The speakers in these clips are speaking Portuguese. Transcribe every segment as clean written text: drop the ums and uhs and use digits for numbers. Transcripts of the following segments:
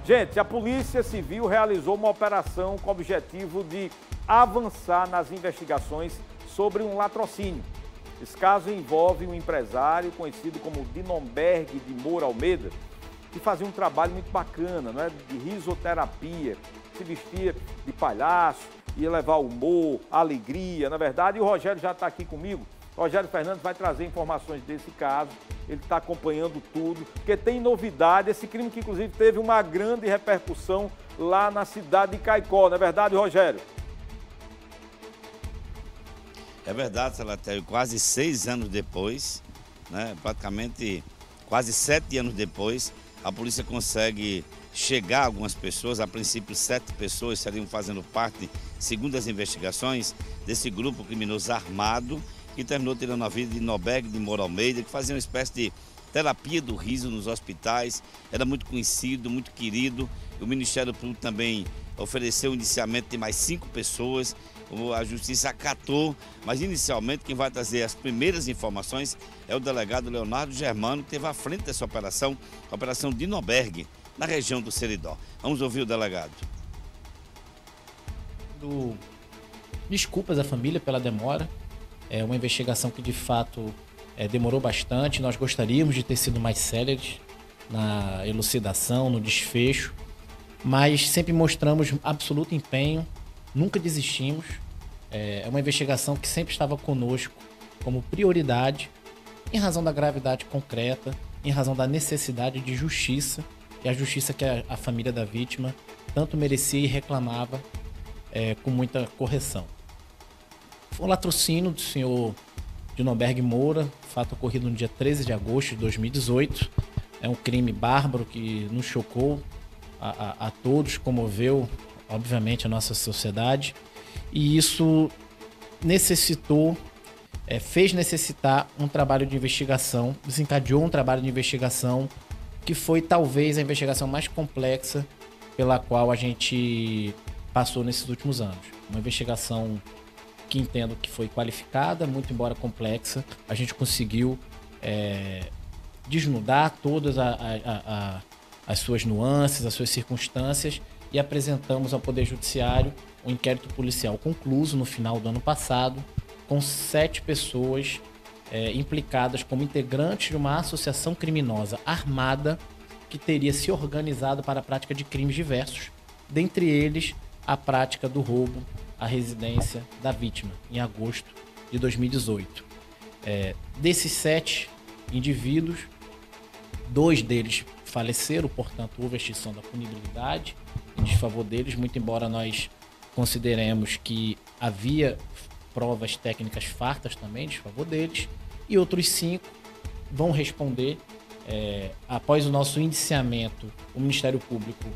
Gente, a Polícia Civil realizou uma operação com o objetivo de avançar nas investigações sobre um latrocínio. Esse caso envolve um empresário conhecido como Dinomberg de Moura Almeida, que fazia um trabalho muito bacana, não é? De risoterapia, se vestia de palhaço, ia levar humor, alegria, na verdade. E o Rogério já está aqui comigo. Rogério Fernandes vai trazer informações desse caso, ele está acompanhando tudo, porque tem novidade, esse crime que inclusive teve uma grande repercussão lá na cidade de Caicó, não é verdade, Rogério? É verdade, Salatério, quase 6 anos depois, né, praticamente quase 7 anos depois, a polícia consegue chegar a algumas pessoas, a princípio 7 pessoas estariam fazendo parte, segundo as investigações, desse grupo criminoso armado, que terminou tirando a vida de Dinomberg de Moura Almeida, que fazia uma espécie de terapia do riso nos hospitais, era muito conhecido, muito querido. O Ministério Público também ofereceu o indiciamento de mais 5 pessoas, a Justiça acatou, mas inicialmente quem vai trazer as primeiras informações é o delegado Leonardo Germano, que esteve à frente dessa operação, a Operação Dinomberg, na região do Seridó. Vamos ouvir o delegado. Desculpas à família pela demora. É uma investigação que de fato demorou bastante. Nós gostaríamos de ter sido mais céleres na elucidação, no desfecho, mas sempre mostramos absoluto empenho, nunca desistimos. É uma investigação que sempre estava conosco como prioridade, em razão da gravidade concreta, em razão da necessidade de justiça, e a justiça que a família da vítima tanto merecia e reclamava com muita correção. Foi um latrocínio do senhor Dinomberg Moura, fato ocorrido no dia 13 de agosto de 2018. É um crime bárbaro que nos chocou a todos, comoveu, obviamente, a nossa sociedade. E isso fez necessitar um trabalho de investigação, desencadeou um trabalho de investigação que foi talvez a investigação mais complexa pela qual a gente passou nesses últimos anos. Uma investigação que entendo que foi qualificada, muito embora complexa. A gente conseguiu desnudar todas as suas nuances, as suas circunstâncias, e apresentamos ao Poder Judiciário um inquérito policial concluso no final do ano passado, com 7 pessoas implicadas como integrantes de uma associação criminosa armada que teria se organizado para a prática de crimes diversos, dentre eles a prática do roubo à residência da vítima, em agosto de 2018. Desses 7 indivíduos, 2 deles faleceram, portanto houve a extinção da punibilidade em desfavor deles, muito embora nós consideremos que havia provas técnicas fartas também em desfavor deles, e outros 5 vão responder. Após o nosso indiciamento, o Ministério Público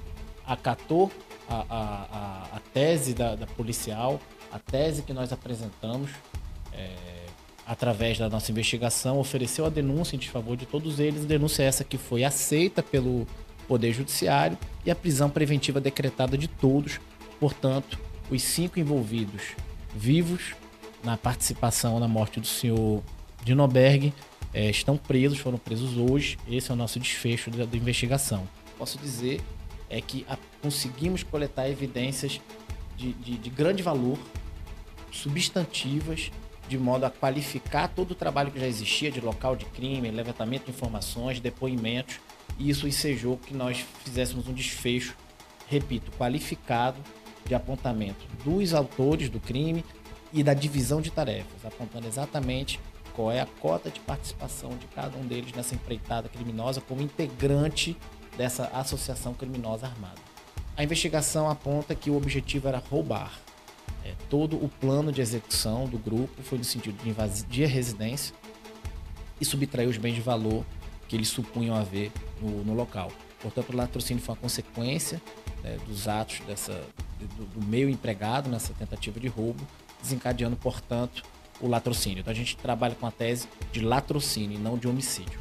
acatou a tese da policial, a tese que nós apresentamos através da nossa investigação, ofereceu a denúncia em desfavor de todos eles, denúncia essa que foi aceita pelo Poder Judiciário e a prisão preventiva decretada de todos. Portanto, os 5 envolvidos vivos na participação na morte do senhor Dinomberg estão presos, foram presos hoje. Esse é o nosso desfecho da investigação. Posso dizer que conseguimos coletar evidências de grande valor, substantivas, de modo a qualificar todo o trabalho que já existia de local de crime, levantamento de informações, depoimentos, e isso ensejou que nós fizéssemos um desfecho, repito, qualificado, de apontamento dos autores do crime e da divisão de tarefas, apontando exatamente qual é a cota de participação de cada um deles nessa empreitada criminosa como integrante dessa associação criminosa armada. A investigação aponta que o objetivo era roubar. Todo o plano de execução do grupo foi no sentido de invadir a residência e subtrair os bens de valor que eles supunham haver no local. Portanto, o latrocínio foi uma consequência dos atos do meio empregado nessa tentativa de roubo, desencadeando, portanto, o latrocínio. Então a gente trabalha com a tese de latrocínio e não de homicídio.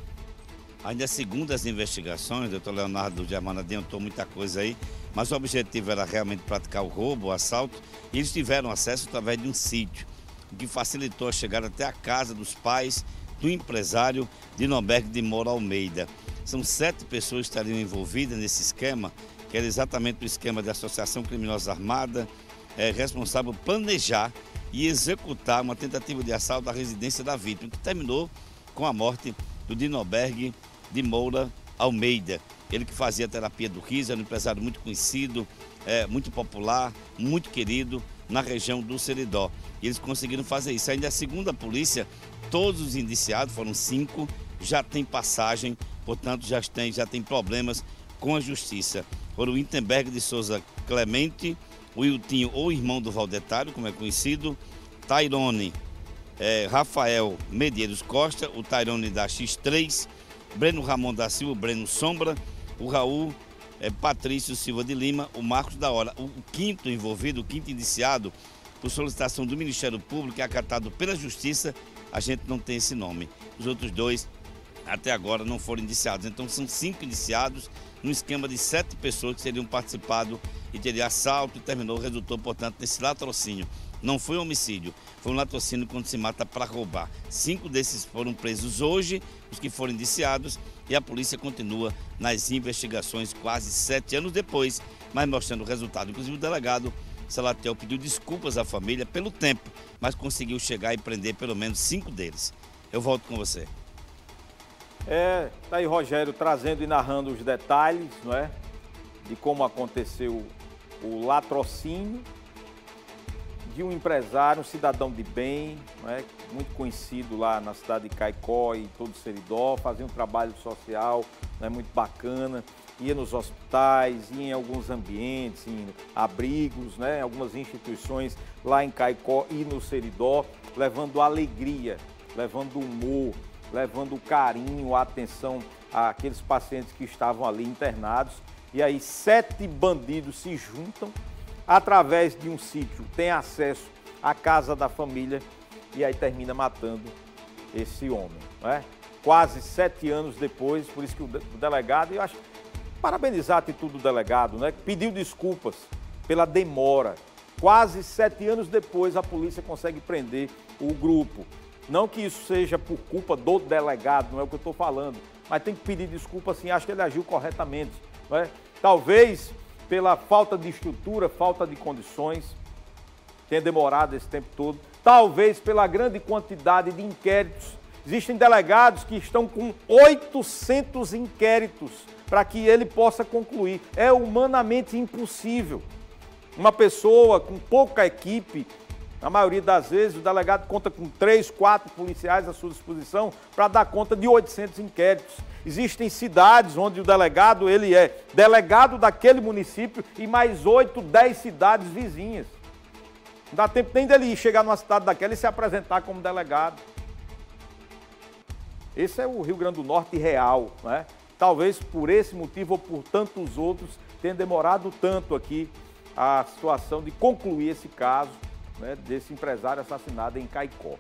Ainda segundo as investigações, o doutor Leonardo Germano adiantou muita coisa aí, mas o objetivo era realmente praticar o roubo, o assalto, e eles tiveram acesso através de um sítio, o que facilitou a chegada até a casa dos pais do empresário Dinomberg de Moura Almeida. São 7 pessoas que estariam envolvidas nesse esquema, que era exatamente o esquema de associação criminosa armada, responsável por planejar e executar uma tentativa de assalto à residência da vítima, que terminou com a morte do Dinoberg de Moura Almeida. Ele que fazia terapia do riso, era um empresário muito conhecido, muito popular, muito querido na região do Seridó. E eles conseguiram fazer isso. Ainda segundo a polícia, todos os indiciados, foram 5, já têm passagem, portanto já tem problemas com a justiça. Foram o Wittenberg de Souza Clemente, o Iltinho, ou irmão do Valdetário, como é conhecido, Tairone Rafael Medeiros Costa, o Tairone da X3, Breno Ramon da Silva, Breno Sombra, o Raul Patrício Silva de Lima, o Marcos da Hora. O quinto envolvido, o quinto indiciado, por solicitação do Ministério Público, é acatado pela Justiça, a gente não tem esse nome. Os outros 2, até agora, não foram indiciados. Então, são 5 indiciados, num esquema de 7 pessoas que teriam participado e teria assalto e resultou, portanto, nesse latrocínio. Não foi homicídio, foi um latrocínio quando se mata para roubar. 5 desses foram presos hoje, os que foram indiciados, e a polícia continua nas investigações quase 7 anos depois, mas mostrando o resultado. Inclusive o delegado Salatiel pediu desculpas à família pelo tempo, mas conseguiu chegar e prender pelo menos 5 deles. Eu volto com você. Tá aí Rogério trazendo e narrando os detalhes, não é? De como aconteceu o latrocínio de um empresário, um cidadão de bem, não é? Muito conhecido lá na cidade de Caicó e todo o Seridó, fazia um trabalho social, não é? Muito bacana, ia nos hospitais, ia em alguns ambientes, em abrigos, né? Algumas instituições lá em Caicó e no Seridó, levando alegria, levando humor, levando carinho, atenção àqueles pacientes que estavam ali internados. E aí 7 bandidos se juntam através de um sítio, tem acesso à casa da família e aí termina matando esse homem, não é? Quase 7 anos depois, por isso que o delegado, eu acho, parabenizar a atitude do delegado, né? Pediu desculpas pela demora. Quase 7 anos depois a polícia consegue prender o grupo. Não que isso seja por culpa do delegado, não é o que eu estou falando, mas tem que pedir desculpa sim, acho que ele agiu corretamente, não é? Talvez pela falta de estrutura, falta de condições, tenha demorado esse tempo todo, talvez pela grande quantidade de inquéritos. Existem delegados que estão com 800 inquéritos para que ele possa concluir. É humanamente impossível. Uma pessoa com pouca equipe, na maioria das vezes, o delegado conta com 3, 4 policiais à sua disposição para dar conta de 800 inquéritos. Existem cidades onde o delegado, ele é delegado daquele município e mais 8, 10 cidades vizinhas. Não dá tempo nem dele chegar numa cidade daquela e se apresentar como delegado. Esse é o Rio Grande do Norte real, né? Talvez por esse motivo ou por tantos outros tenha demorado tanto aqui a situação de concluir esse caso, né, desse empresário assassinado em Caicó.